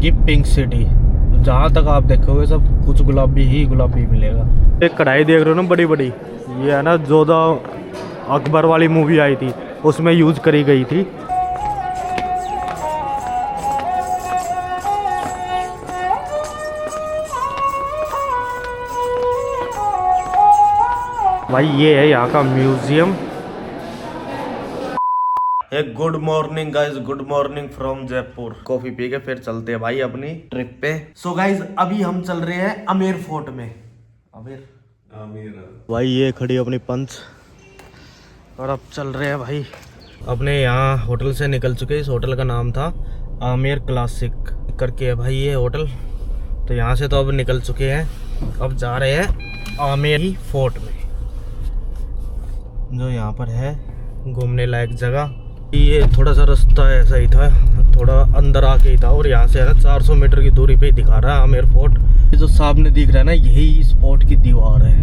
ये pink city, जहाँ तक आप देखोगे सब कुछ गुलाबी ही गुलाबी मिलेगा। एक कढ़ाई देख रहे हो ना बड़ी बड़ी, ये है ना जोधा अकबर वाली मूवी आई थी उसमें यूज करी गई थी। भाई ये है यहाँ का म्यूजियम। एक good morning guys, good morning from Jaipur. Coffee P के फिर चलते हैं भाई अपनी ट्रिप पे। सो गाइज अभी हम चल रहे हैं आमेर फोर्ट में। आमेर भाई ये खड़ी अपनी पंच, और अब चल रहे हैं भाई अपने यहाँ होटल से निकल चुके। इस होटल का नाम था आमेर क्लासिक करके है भाई ये होटल। तो यहाँ से तो अब निकल चुके हैं, अब जा रहे हैं आमेर फोर्ट में, जो यहाँ पर है घूमने लायक जगह। ये थोड़ा सा रास्ता ऐसा ही था, थोड़ा अंदर आके ही था, और यहाँ से है ना 400 मीटर की दूरी पे ही दिखा रहा है आमेर फोर्ट। ये जो सामने दिख रहा है ना, यही इस फोर्ट की दीवार है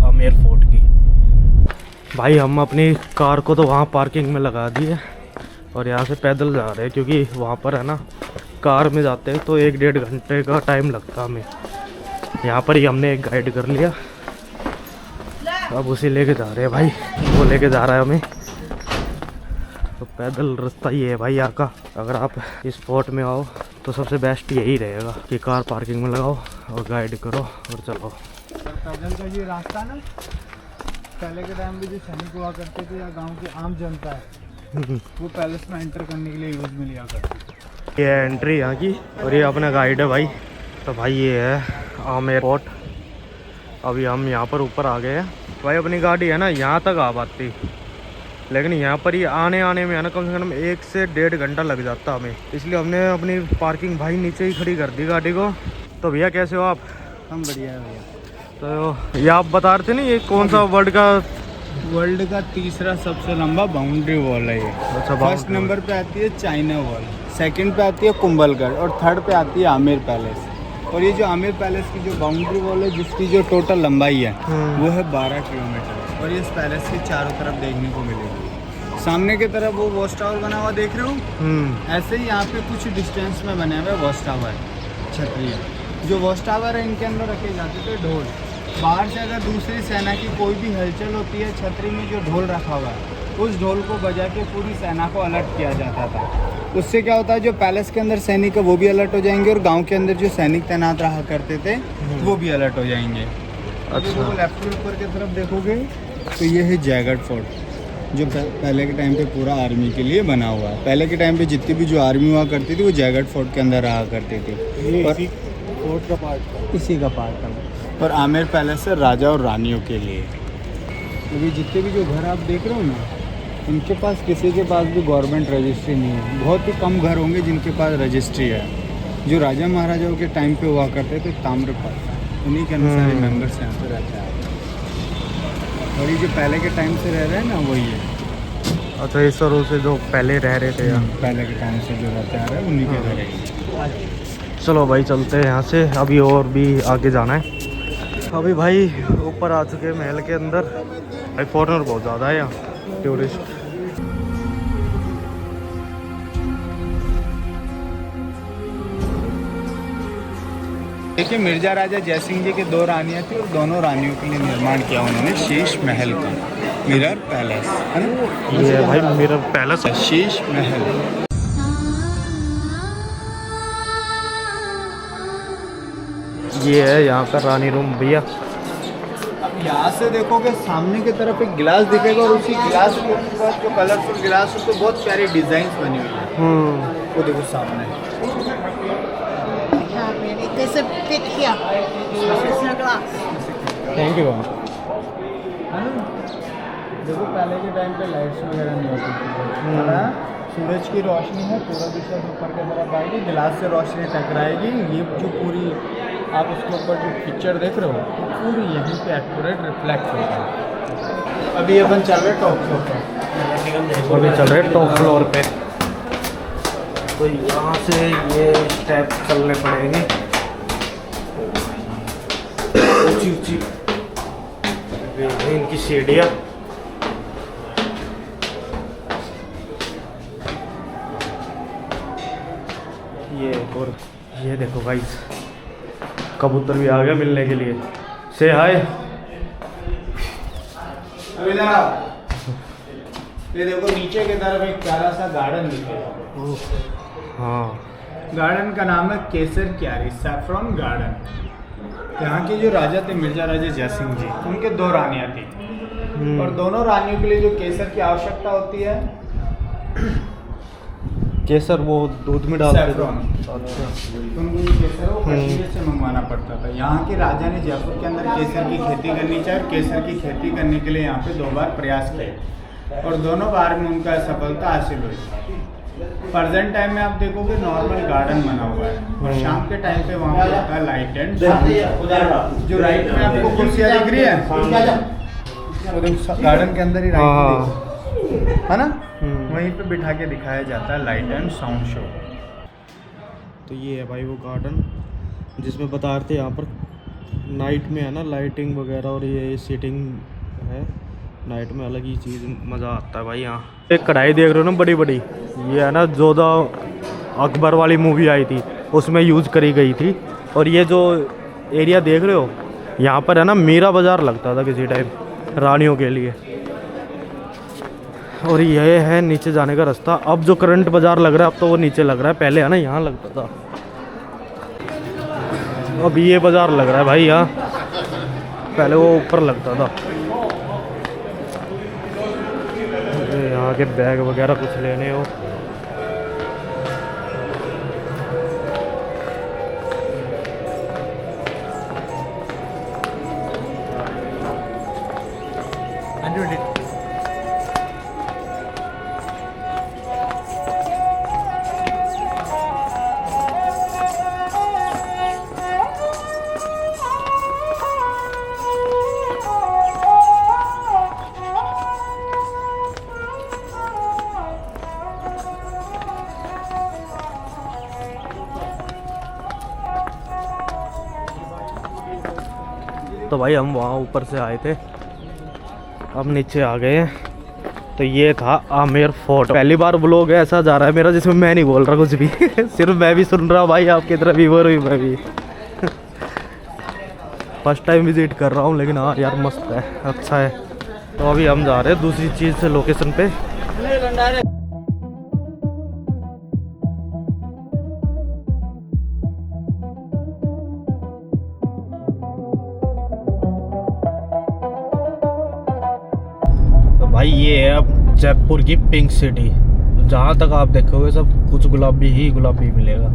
आमेर फोर्ट की। भाई हम अपनी कार को तो वहाँ पार्किंग में लगा दिए और यहाँ से पैदल जा रहे हैं, क्योंकि वहाँ पर है ना कार में जाते हैं तो 1-1.5 घंटे का टाइम लगता हमें। यहाँ पर ही हमने एक गाइड कर लिया, अब उसे लेके जा रहे हैं भाई, वो लेके जा रहा है हमें। तो पैदल रास्ता ये है भाई यहाँ का। अगर आप इस स्पॉट में आओ तो सबसे बेस्ट यही रहेगा कि कार पार्किंग में लगाओ और गाइड करो और चलो। पैदल का ये रास्ता ना पहले के टाइम में जो सैनिक हुआ करते थे या गांव की आम जनता है वो पैलेस में एंटर करने के लिए यूज में लिया करती। ये एंट्री यहाँ की, और ये अपना गाइड है भाई। तो भाई ये है आमेर फोर्ट। अभी हम यहाँ पर ऊपर आ गए हैं भाई। अपनी गाड़ी है ना यहाँ तक आ पाती, लेकिन यहाँ पर ही आने में है ना कम से कम 1 से 1.5 घंटा लग जाता हमें। इसलिए हमने अपनी पार्किंग भाई नीचे ही खड़ी कर दी गाड़ी को। तो भैया कैसे हो आप? हम बढ़िया है भैया। तो ये आप बता रहे थे ना ये कौन सा वर्ल्ड का तीसरा सबसे लंबा बाउंड्री वॉल है ये। अच्छा, फर्स्ट नंबर पे आती है चाइना वॉल, सेकंड पे आती है कुंभलगढ़ और थर्ड पे आती है आमेर पैलेस। और ये जो आमेर पैलेस की जो बाउंड्री वॉल है जिसकी जो टोटल लंबाई है वो है 12 किलोमीटर, और ये इस पैलेस के चारों तरफ देखने को मिलेगी। सामने की तरफ वो वॉच टावर बना हुआ देख रहे हो, ऐसे ही यहाँ पे कुछ डिस्टेंस में बने हुए वॉच टावर छतरी है। जो वॉच टावर है इनके अंदर रखे जाते थे ढोल। बाहर से अगर दूसरी सेना की कोई भी हलचल होती है, छतरी में जो ढोल रखा हुआ है उस ढोल को बजा के पूरी सेना को अलर्ट किया जाता था। उससे क्या होता है, जो पैलेस के अंदर सैनिक है वो भी अलर्ट हो जाएंगे, और गांव के अंदर जो सैनिक तैनात रहा करते थे वो भी अलर्ट हो जाएंगे। अच्छा, वो लेफ्ट के ऊपर की तरफ देखोगे तो ये है जयगढ़ फोर्ट, जो पहले के टाइम पे पूरा आर्मी के लिए बना हुआ है। पहले के टाइम पे जितनी भी जो आर्मी हुआ करती थी वो जयगढ़ फोर्ट के अंदर रहा करती थी, और फोर्ट का पार्ट था, इसी का पार्ट था। और आमेर पैलेस है राजा और रानियों के लिए। अभी जितने भी जो घर आप देख रहे हो ना, उनके पास किसी के पास भी गवर्नमेंट रजिस्ट्री नहीं है। बहुत ही कम घर होंगे जिनके पास रजिस्ट्री है। जो राजा महाराजाओं के टाइम पे हुआ करते थे ताम्रपाल, उन्हीं के अनुसार मेंबर्स यहाँ पे रहता है। और ये जो पहले के टाइम से रह रहे हैं ना वही है। अच्छा, इस तरह से जो पहले रह रहे थे यहाँ, पहले के टाइम से जो रहते आ रहे हैं उन्हीं के घर है। चलो भाई चलते हैं यहाँ से, अभी और भी आगे जाना है। अभी भाई ऊपर आ चुके हैं महल के अंदर। भाई फॉरेनर बहुत ज़्यादा है यहाँ, टूरिस्ट। देखिए मिर्जा राजा जयसिंह जी की 2 रानियाँ थी, और दोनों रानियों के लिए निर्माण किया उन्होंने शीश महल का, मिरर पैलेस है ना। ये है भाई मिरर पैलेस है, शीश महल। ये है यहाँ का रानी रूम भैया। यहाँ से देखोगे सामने की तरफ एक गिलास दिखेगा, और उसी गिलास के ऊपर जो कलरफुल गिलास है तो बहुत प्यारी डिजाइन बनी हुई है। वो देखो सामने। Thank you. देखो पहले के टाइम पे लाइट्स वगैरह नहीं होती थी, सूरज की रोशनी है पूरा दिशा से ऊपर की तरफ आएगी, गिलास से रोशनी टकराएगी। ये जो पूरी आप उसके ऊपर जो पिक्चर देख रहे हो तो पूरी यहीं पे एक्यूरेट रिफ्लेक्ट होगा। अभी अपन चल रहे टॉप फ्लोर पर, अभी चल रहे टॉप फ्लोर पे। तो यहाँ से ये स्टेप चलने पड़ेंगे, ऊंची ऊंची इनकी सीढ़ियाँ। ये और ये देखो गाइस, कबूतर भी आ गया मिलने के लिए। से हाय। अब इधर आओ, ये देखो नीचे की तरफ एक प्यारा सा गार्डन दिखेगा। हाँ, गार्डन का नाम है केसर क्यारी सैफ्रॉन गार्डन। यहाँ के जो राजा थे मिर्जा राजा जयसिंह जी, उनके 2 रानियाँ थी और दोनों रानियों के लिए जो केसर की आवश्यकता होती है, केसर वो दूध में डालते थे। सैफ्रॉन, उनको ये केसर वो कश्मीर से मंगवाना पड़ता था। यहाँ के राजा ने जयपुर के अंदर केसर की खेती करनी चाहिए और केसर की खेती करने के लिए यहाँ पे 2 बार प्रयास किए और दोनों बार में उनका सफलता हासिल हुई। प्रेजेंट टाइम में आप देखोगे नॉर्मल गार्डन बना हुआ है और शाम के टाइम पे वहाँ पे होता है लाइट एंड साउंड। जो राइट में आपको कुर्सियाँ दिख रही है, गार्डन के अंदर ही राइट है ना, वहीं पे बिठा के दिखाया जाता है लाइट एंड साउंड शो। तो ये है भाई वो गार्डन जिसमें बता रहे थे यहाँ पर नाइट में है ना लाइटिंग वगैरह और ये सीटिंग है, नाइट में अलग ही चीज़ मज़ा आता है भाई यहाँ। एक कढ़ाई देख रहे हो ना बड़ी बड़ी, ये है ना जोधा अकबर वाली मूवी आई थी उसमें यूज़ करी गई थी। और ये जो एरिया देख रहे हो यहाँ पर है ना मीरा बाज़ार लगता था किसी टाइम रानियों के लिए। और ये है नीचे जाने का रास्ता। अब जो करंट बाज़ार लग रहा है अब तो वो नीचे लग रहा है, पहले है ना यहाँ लगता था। अब ये बाज़ार लग रहा है भाई यहाँ, पहले वो ऊपर लगता था। यहाँ के बैग वगैरह कुछ लेने हो तो भाई हम वहाँ ऊपर से आए थे, अब नीचे आ गए हैं। तो ये था आमेर फोर्ट। पहली बार व्लॉग ऐसा जा रहा है मेरा जिसमें मैं नहीं बोल रहा कुछ भी सिर्फ मैं भी सुन रहा हूँ भाई, आपकी तरह व्यूअर हुई मैं भी फर्स्ट टाइम विजिट कर रहा हूँ, लेकिन हाँ यार मस्त है, अच्छा है। तो अभी हम जा रहे हैं दूसरी चीज़ से लोकेशन पे। भाई ये है अब जयपुर की पिंक सिटी। जहाँ तक आप देखोगे सब कुछ गुलाबी ही गुलाबी मिलेगा।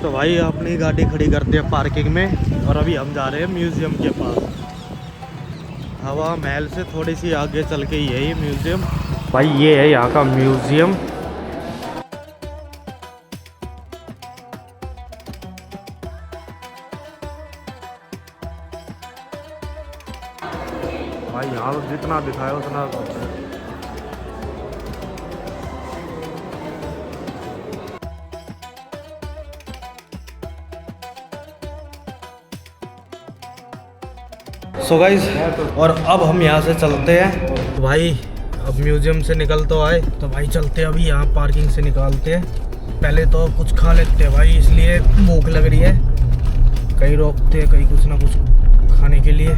तो भाई अपनी गाड़ी खड़ी करते हैं पार्किंग में और अभी हम जा रहे हैं म्यूज़ियम के पास। हवा महल से थोड़ी सी आगे चल के यही म्यूज़ियम। भाई ये है यहाँ का म्यूज़ियम। भाई यहाँ तो जितना दिखाया उतना सो गाइस, और अब हम यहाँ से चलते हैं। तो भाई अब म्यूज़ियम से निकल तो आए, तो भाई चलते हैं अभी यहाँ पार्किंग से निकालते हैं। पहले तो कुछ खा लेते हैं भाई, इसलिए भूख लग रही है। कहीं रोकते हैं कहीं कुछ ना कुछ खाने के लिए।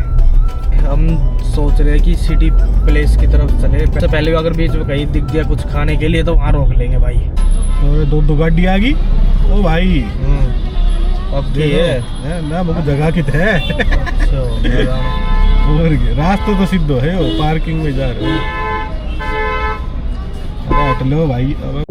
हम सोच रहे हैं कि सिटी प्लेस की तरफ चले। तो पहले अगर बीच में कहीं दिख गया कुछ खाने के लिए तो वहाँ रोक लेंगे भाई। तो दो गाड़ी आ गई ओ भाई। अब ये है ना बहुत जगह कित है और रास्ता तो सीधो है वो पार्किंग में जा रहे हो। हट लो भाई। अब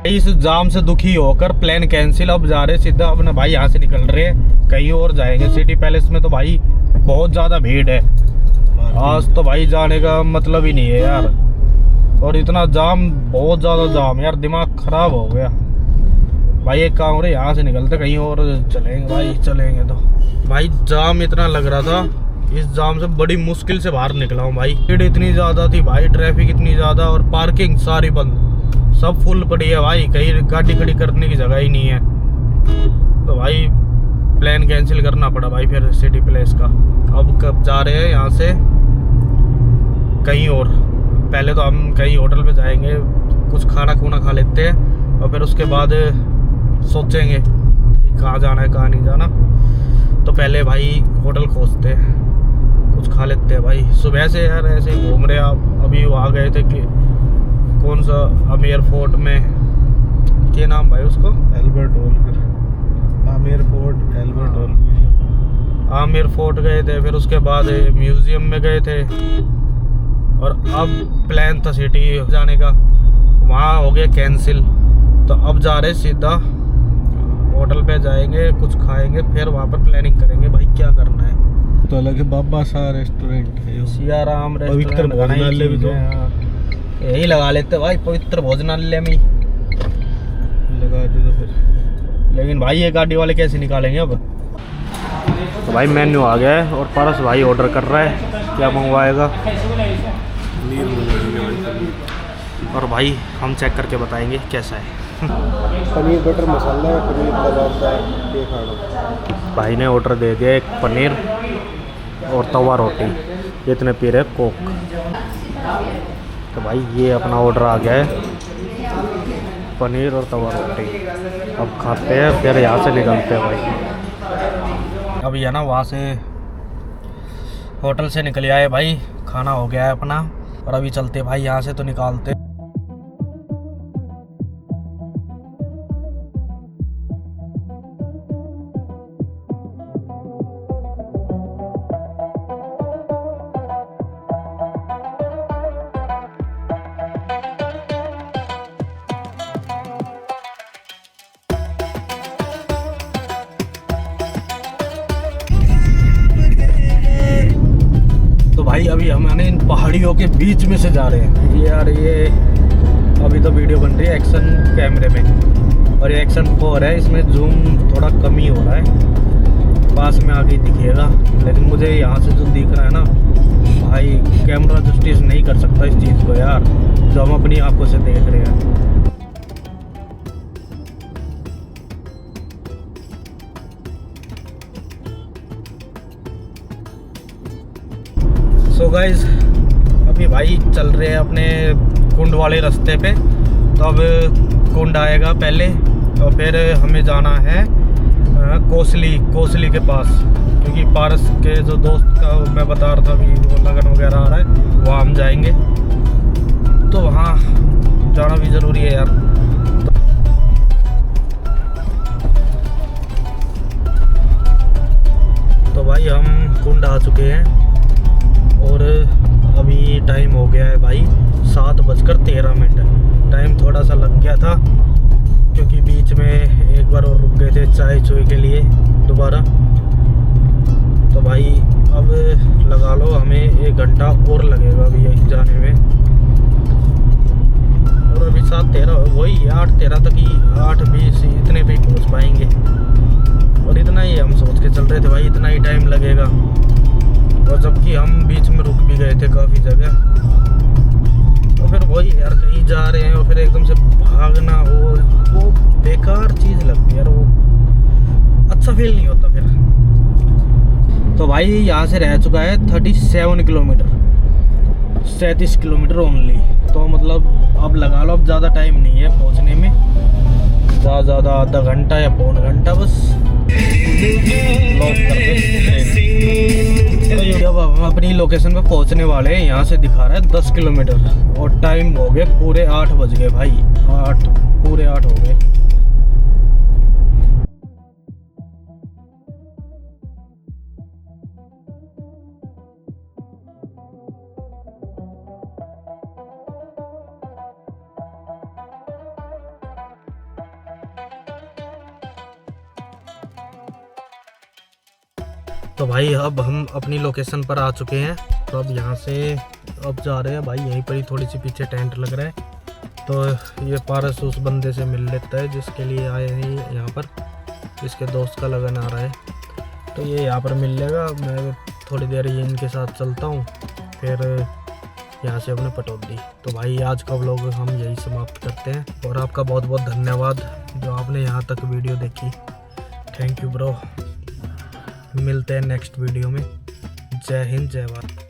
इस जाम से दुखी होकर प्लान कैंसिल। अब जा रहे सीधा अपना भाई, यहाँ से निकल रहे हैं कहीं और जाएंगे। सिटी पैलेस में तो भाई बहुत ज़्यादा भीड़ है। आज तो भाई जाने का मतलब ही नहीं है यार। और इतना जाम, बहुत ज्यादा जाम यार, दिमाग खराब हो गया भाई। एक काम रहे, यहाँ से निकलते कहीं और चलेंगे भाई, चलेंगे तो भाई। जाम इतना लग रहा था, इस जाम से बड़ी मुश्किल से बाहर निकला हूँ भाई। भीड़ इतनी ज्यादा थी भाई, ट्रैफिक इतनी ज्यादा, और पार्किंग सारी बंद, सब फुल पड़ी है भाई, कहीं गाड़ी खड़ी करने की जगह ही नहीं है। तो भाई प्लान कैंसिल करना पड़ा भाई फिर सिटी प्लेस का। अब कब जा रहे हैं यहाँ से कहीं और। पहले तो हम कहीं होटल पे जाएंगे, कुछ खाना खूना खा लेते हैं, और फिर उसके बाद सोचेंगे कि कहाँ जाना है कहाँ नहीं जाना। तो पहले भाई होटल खोजते हैं, कुछ खा लेते हैं भाई। सुबह से यार ऐसे ही घूम रहे हैं। आप अभी वो आ गए थे कि कौन सा आमेर फोर्ट में, क्या नाम भाई उसको, Albert hall, Amer fort, Albert hall. Amer fort गए थे, फिर उसके बाद म्यूजियम में गए थे, और अब प्लान था सिटी जाने का, वहाँ हो गया कैंसिल। तो अब जा रहे सीधा होटल पे जाएंगे, कुछ खाएंगे, फिर वहाँ पर प्लानिंग करेंगे भाई क्या करना है। तो अलग बाबा सा रेस्टोरेंट है, सियाराम पवित्र रेस्टोरेंट, भोजनालय भी तो यही लगा लेते भाई, पवित्र भोजनालय में लगा दे तो फिर। लेकिन भाई ये गाड़ी वाले कैसे निकालेंगे अब। तो भाई मेन्यू आ गया है, और पारस भाई ऑर्डर कर रहा है, क्या मंगवाएगा। और भाई हम चेक करके बताएंगे कैसा है। पनीर बटर मसाला है, पनीर लगा ये खाना। भाई ने ऑर्डर दे दिया एक पनीर और तवा रोटी, इतने पी रहे कोक। तो भाई ये अपना ऑर्डर आ गया है, पनीर और तवा रोटी। अब खाते हैं, फिर यहाँ से निकलते हैं भाई। अब ये ना वहाँ से होटल से निकल आए भाई, खाना हो गया है अपना, और अभी चलते भाई यहाँ से तो निकालते। भाई अभी हम इन पहाड़ियों के बीच में से जा रहे हैं यार। ये अभी तो वीडियो बन रही है एक्शन कैमरे में, और ये एक्शन 4 है, इसमें जूम थोड़ा कम ही हो रहा है, पास में आके दिखेगा। लेकिन मुझे यहाँ से जो दिख रहा है ना भाई, कैमरा जस्टिस नहीं कर सकता इस चीज़ को यार, जो हम अपनी आंखों से देख रहे हैं। सो गाइज अभी भाई चल रहे हैं अपने कुंड वाले रास्ते पे। तो अब कुंड आएगा पहले, और फिर हमें जाना है कोसली के पास, क्योंकि पारस के जो दोस्त का मैं बता रहा था अभी, वो लगन वगैरह आ रहा है, वहाँ हम जाएंगे। तो वहाँ जाना भी ज़रूरी है यार। तो भाई हम कुंड आ चुके हैं, और अभी टाइम हो गया है भाई 7:13। टाइम थोड़ा सा लग गया था, क्योंकि बीच में एक बार और रुक गए थे चाय चोय के लिए दोबारा। तो भाई अब लगा लो हमें 1 घंटा और लगेगा अभी जाने में। और अभी 7:13 वही 8:13 तक ही, 8:20 इतने पे ही पहुँच पाएंगे। और इतना ही हम सोच के चल रहे थे भाई, इतना ही टाइम लगेगा। और जबकि हम बीच में रुक भी गए थे काफ़ी जगह। तो फिर वही यार, कहीं जा रहे हैं और फिर एकदम से भागना हो, वो बेकार चीज़ लगती है यार, वो अच्छा फील नहीं होता फिर। तो भाई यहाँ से रह चुका है 37 किलोमीटर, 37 किलोमीटर ओनली। तो मतलब अब लगा लो, अब ज़्यादा टाइम नहीं है पहुँचने में, ज़्यादा आधा घंटा या पौन घंटा बस। लॉक कर दे। अब हम अपनी लोकेशन पे पहुंचने वाले हैं। यहाँ से दिखा रहा है 10 किलोमीटर, और टाइम हो गए पूरे 8 बज गए भाई, 8 पूरे 8 हो गए। तो भाई अब हम अपनी लोकेशन पर आ चुके हैं। तो अब यहाँ से अब जा रहे हैं भाई, यहीं पर ही थोड़ी सी पीछे टेंट लग रहा है। तो ये पारस उस बंदे से मिल लेता है जिसके लिए आए हैं यहाँ पर, इसके दोस्त का लगन आ रहा है, तो ये यहाँ पर मिल लेगा। मैं थोड़ी देर ये इनके साथ चलता हूँ, फिर यहाँ से अपने पटौदी। तो भाई आज का व्लॉग हम यही समाप्त करते हैं, और आपका बहुत बहुत धन्यवाद जो आपने यहाँ तक वीडियो देखी। थैंक यू ब्रो, मिलते हैं नेक्स्ट वीडियो में। जय हिंद, जय भारत।